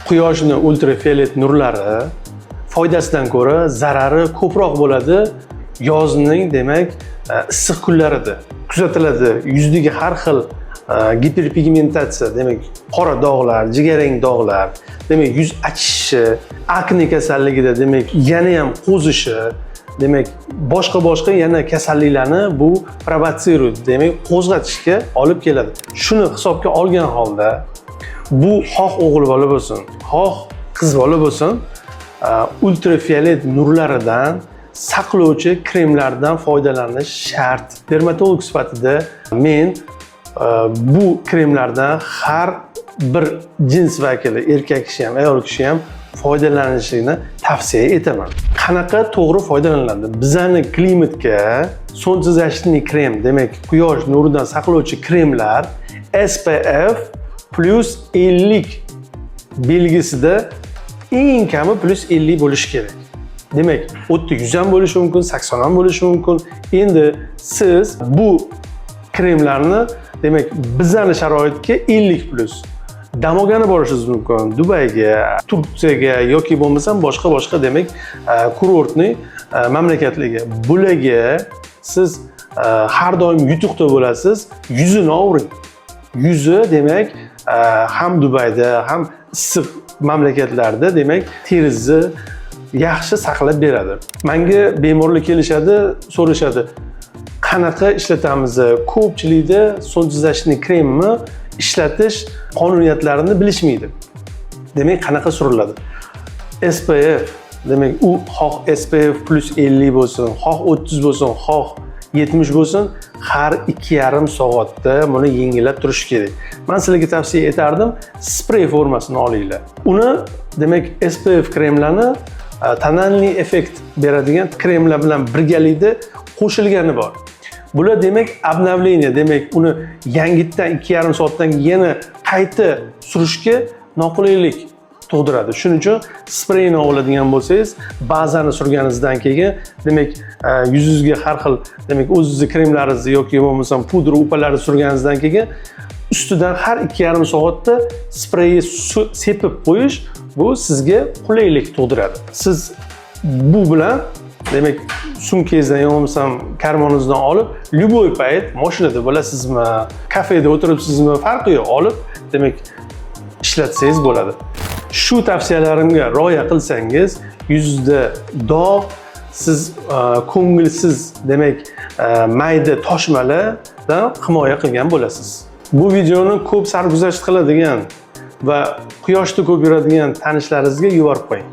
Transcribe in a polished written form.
Quyoshning ultrafiolet nurlari foydasidan ko'ra zarari ko'proq bo'ladi yozning, demak, issiq kunlarida. Kuzatiladi yuzdagi har xil giperpigmentatsiya, demak, qora dog'lar, jigarrang dog'lar, demak, yuz achishishi, akne kasalligida, demak, yana ham qo'zishi, demak, boshqa yana kasalliklarni bu provotsiruydi, demak, qo'zg'atishga olib keladi. Shuni hisobga olgan holda bu xoh o'g'il bola bo'lsin, xoh qiz bola bo'lsin, ultrafiolet nurlaridan saqlovchi kremlardan foydalanish shart. Dermatolog sifatida men bu kremlardan har bir jins vakili, erkak kishi ham, ayol kishi ham foydalanishini tavsiya etaman. Qanaqa to'g'ri foydalaniladi? Bizning klimatga so'nsiz защитный krem, demak, quyosh nuridan saqlovchi kremlar SPF +50 belgisida eng kami +50 bo'lishi kerak. Demak, 100 ham bo'lishi mumkin, 80 ham bo'lishi mumkin. Endi siz bu kremlarni, demak, bizning sharoitga 50+. Damogani borishingiz mumkin. Dubayga, Turkiyaga yoki bo'lmasam boshqa demak, kurortni mamlakatlarga. Bularga siz har doim yutuqda bo'lasiz, yuzini ovuring. Yuzi, demak, ham Dubayda, ham issiq mamlakatlarda, demak, terizni yaxshi saqlab beradi. Menga bemorlar kelishadi, so'rashadi, qanaqa ishlatamiz? Ko'pchilikda so'nsiz защитный kremni ishlatish qonuniyatlarini bilishmaydi. Demak, qanaqa suriladi? SPF, demak, u xoh SPF +50 bo'lsin, xoh 30 bo'lsin, xoh 70 bo'lsin, har 2,5 soatda buni yengillab turish kerak. Men sizlarga tavsiya etardim, sprey formasini olinglar. Uni, demak, SPF kremlarni tonalniy effekt beradigan kremlar bilan birgalikda qo'shilgani bor. Bular, demak, обновление, demak, uni yangitdan 2,5 soatdan yana qayta surishga noqulaylik tug'diradi. Shuning uchun spreyni oladigan bo'lsangiz, bazani surganingizdan keyin, demak, yuzingizga har xil, demak, o'zingizning kremlaringizni yoki bo'lmasam pudra upalarni surganingizdan keyin ustidan har 2,5 soatda spreyni sepib qo'yish bu sizga qulaylik tug'diradi. Siz bu bilan, demak, sumkangizdan yoki bo'lmasam karmoningizdan olib, любой payt mashinada bo'lasizmi, kafeda o'tiribsizmi, farqi yo'q, olib, demak, ishlatsangiz bo'ladi. Shu tavsiyalarimga rioya qilsangiz, yuzda dog', siz ko'ngilsiz, demak, mayda toshmalardan himoya qilgan bo'lasiz. Bu videoni ko'p sarguzasht qiladigan va quyoshda ko'p yuradigan tanishlaringizga yuborib qo'ying.